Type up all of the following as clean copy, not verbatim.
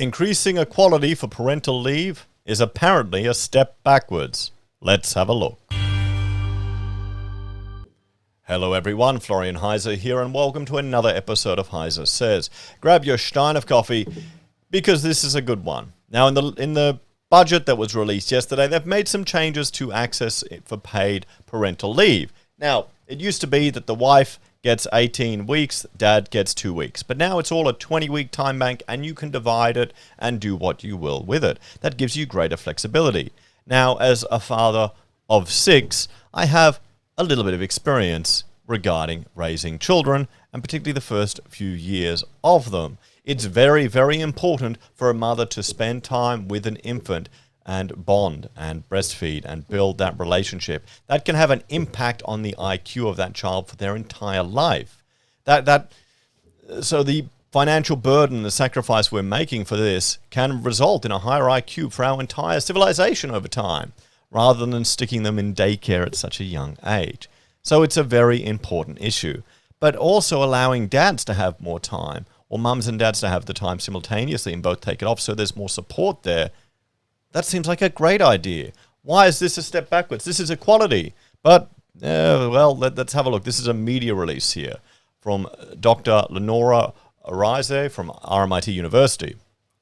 Increasing equality for parental leave is apparently a step backwards. Let's have a look. Hello everyone, Florian.heise here, and welcome to another episode of HeiseSays. Grab your stein of coffee, because this is a good one. Now, in the budget that was released yesterday, they've made some changes to access for paid parental leave. Now, it used to be that the wife gets 18 weeks, dad gets 2 weeks. But now it's all a 20-week time bank, and you can divide it and do what you will with it. That gives you greater flexibility. Now, as a father of 6, I have a little bit of experience regarding raising children, and particularly the first few years of them. It's very, very important for a mother to spend time with an infant and bond and breastfeed and build that relationship. That can have an impact on the IQ of that child for their entire life. So the financial burden, the sacrifice we're making for this can result in a higher IQ for our entire civilization over time, rather than sticking them in daycare at such a young age. So it's a very important issue. But also allowing dads to have more time, or mums and dads to have the time simultaneously and both take it off so there's more support there. That seems like a great idea. Why is this a step backwards? This is equality. But, let's have a look. This is a media release here from Dr. Lenora Heise from RMIT University.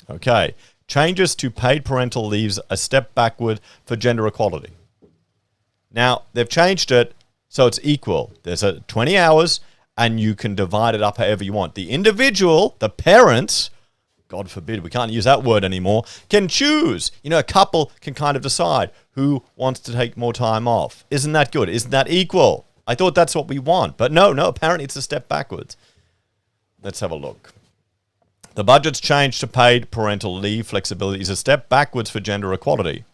Okay. Changes to paid parental leaves a step backward for gender equality. Now, they've changed it so it's equal. There's 20 hours, and you can divide it up however you want. The individual, the parents, God forbid, we can't use that word anymore, can choose. A couple can kind of decide who wants to take more time off. Isn't that good? Isn't that equal? I thought that's what we want. But no, apparently it's a step backwards. Let's have a look. The budget's change to paid parental leave flexibility is a step backwards for gender equality.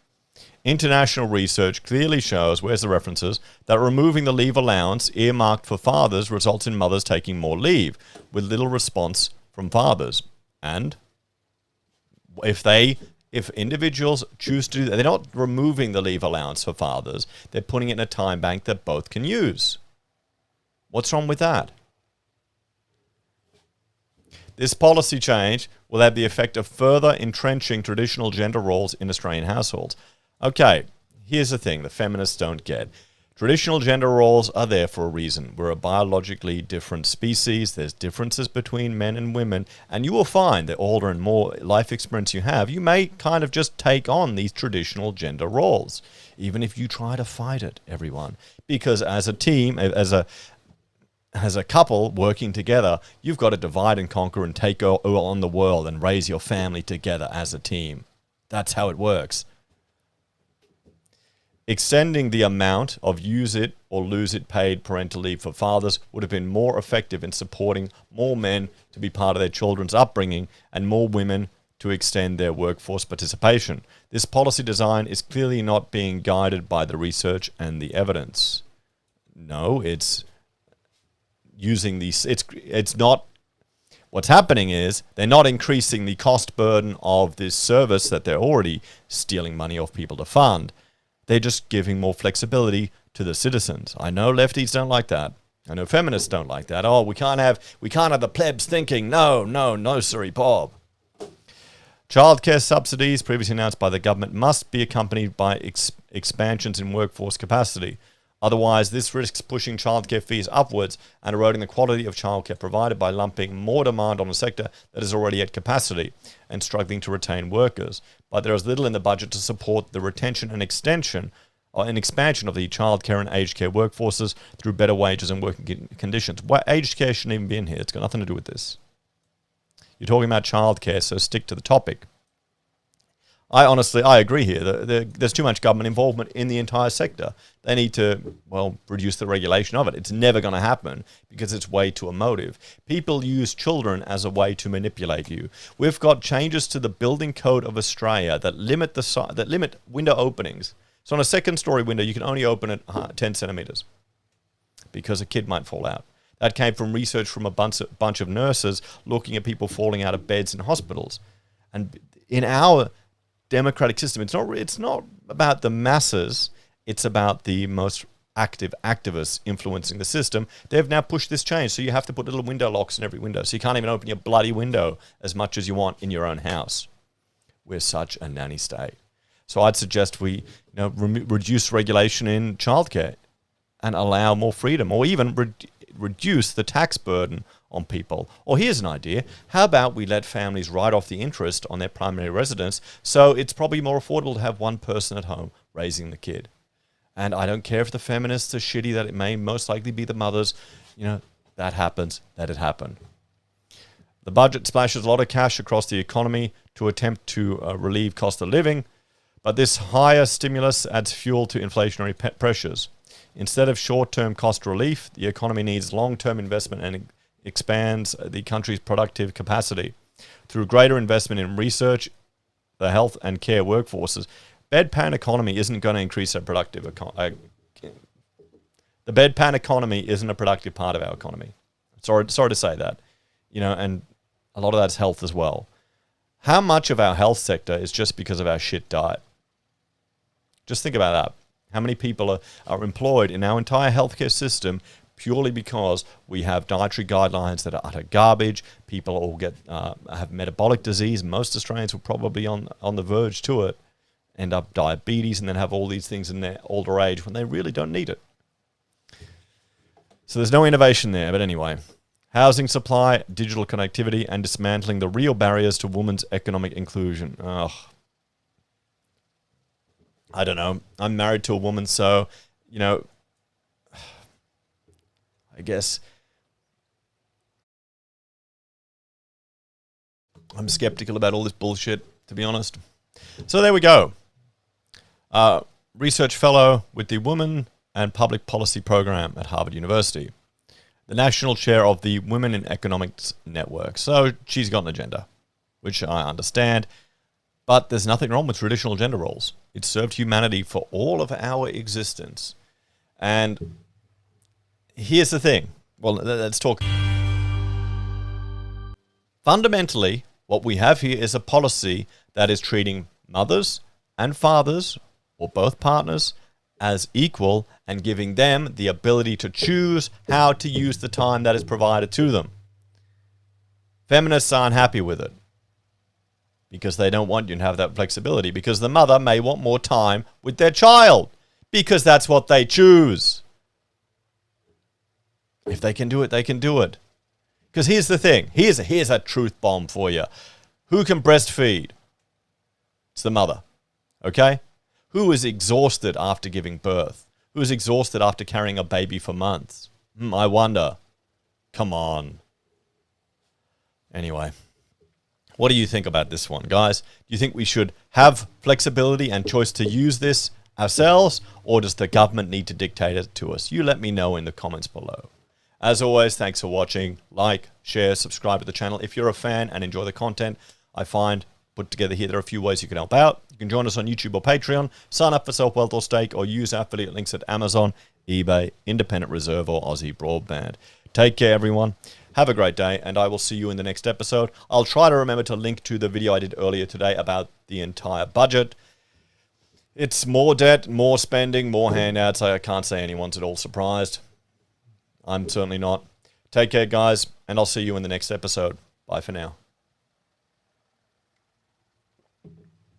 International research clearly shows, where's the references, that removing the leave allowance earmarked for fathers results in mothers taking more leave, with little response from fathers. And if individuals choose to do that, they're not removing the leave allowance for fathers, they're putting it in a time bank that both can use. What's wrong with that? This policy change will have the effect of further entrenching traditional gender roles in Australian households. Okay, here's the thing the feminists don't get. Traditional gender roles are there for a reason. We're a biologically different species. There's differences between men and women. And you will find that older and more life experience you have, you may kind of just take on these traditional gender roles, even if you try to fight it, everyone. Because as a team, as a couple working together, you've got to divide and conquer and take on the world and raise your family together as a team. That's how it works. Extending the amount of use it or lose it paid parental leave for fathers would have been more effective in supporting more men to be part of their children's upbringing and more women to extend their workforce participation. This policy design is clearly not being guided by the research and the evidence. No, it's using these, it's not, what's happening is they're not increasing the cost burden of this service that they're already stealing money off people to fund. They're just giving more flexibility to the citizens. I know lefties don't like that. I know feminists don't like that. Oh, we can't have the plebs thinking, no, sorry, Bob. Childcare subsidies previously announced by the government must be accompanied by expansions in workforce capacity. Otherwise, this risks pushing childcare fees upwards and eroding the quality of childcare provided by lumping more demand on a sector that is already at capacity and struggling to retain workers. But there is little in the budget to support the retention and expansion of the childcare and aged care workforces through better wages and working conditions. Aged care shouldn't even be in here. It's got nothing to do with this. You're talking about childcare, so stick to the topic. I agree here. There's too much government involvement in the entire sector. They need to, reduce the regulation of it. It's never going to happen because it's way too emotive. People use children as a way to manipulate you. We've got changes to the Building Code of Australia that limit window openings. So on a second-story window, you can only open it 10 centimeters because a kid might fall out. That came from research from a bunch of nurses looking at people falling out of beds in hospitals. And in our democratic system, it's not about the masses, it's about the most active activists influencing the system. They've now pushed this change, so you have to put little window locks in every window, so you can't even open your bloody window as much as you want in your own house. we're such a nanny state. So I'd suggest we reduce regulation in childcare and allow more freedom, or even reduce the tax burden on people. Or here's an idea. How about we let families write off the interest on their primary residence, so it's probably more affordable to have one person at home raising the kid. And I don't care if the feminists are shitty, that it may most likely be the mothers. That happens, let it happen. The budget splashes a lot of cash across the economy to attempt to relieve cost of living, but this higher stimulus adds fuel to inflationary pressures. Instead of short-term cost relief, the economy needs long-term investment and expands the country's productive capacity. Through greater investment in research, the health and care workforces, bedpan economy isn't going to increase our productive economy. The bedpan economy isn't a productive part of our economy. Sorry to say that. And a lot of that's health as well. How much of our health sector is just because of our shit diet? Just think about that. How many people are employed in our entire healthcare system purely because we have dietary guidelines that are utter garbage? People all have metabolic disease. Most Australians will probably on the verge to it, end up diabetes, and then have all these things in their older age when they really don't need it. So there's no innovation there. But anyway, housing supply, digital connectivity, and dismantling the real barriers to women's economic inclusion. I don't know. I'm married to a woman, so, I guess I'm skeptical about all this bullshit, to be honest. So there we go. Research fellow with the Women and Public Policy program at Harvard University. The national chair of the Women in Economics Network. So she's got an agenda, which I understand. But there's nothing wrong with traditional gender roles. It served humanity for all of our existence. And here's the thing. Well, let's talk. Fundamentally, what we have here is a policy that is treating mothers and fathers, or both partners, as equal and giving them the ability to choose how to use the time that is provided to them. Feminists aren't happy with it, because they don't want you to have that flexibility, because the mother may want more time with their child, because that's what they choose. If they can do it, they can do it. Because here's the thing. Here's a truth bomb for you. Who can breastfeed? It's the mother. Okay? Who is exhausted after giving birth? Who is exhausted after carrying a baby for months? I wonder. Come on. Anyway. What do you think about this one, guys? Do you think we should have flexibility and choice to use this ourselves, or does the government need to dictate it to us? You let me know in the comments below. As always, thanks for watching. Like, share, subscribe to the channel. If you're a fan and enjoy the content I find put together here, there are a few ways you can help out. You can join us on YouTube or Patreon, sign up for SelfWealth or Stake, or use our affiliate links at Amazon, eBay, Independent Reserve, or AussieBroadband. Take care, everyone. Have a great day, and I will see you in the next episode. I'll try to remember to link to the video I did earlier today about the entire budget. It's more debt, more spending, more handouts. I can't say anyone's at all surprised. I'm certainly not. Take care, guys, and I'll see you in the next episode. Bye for now.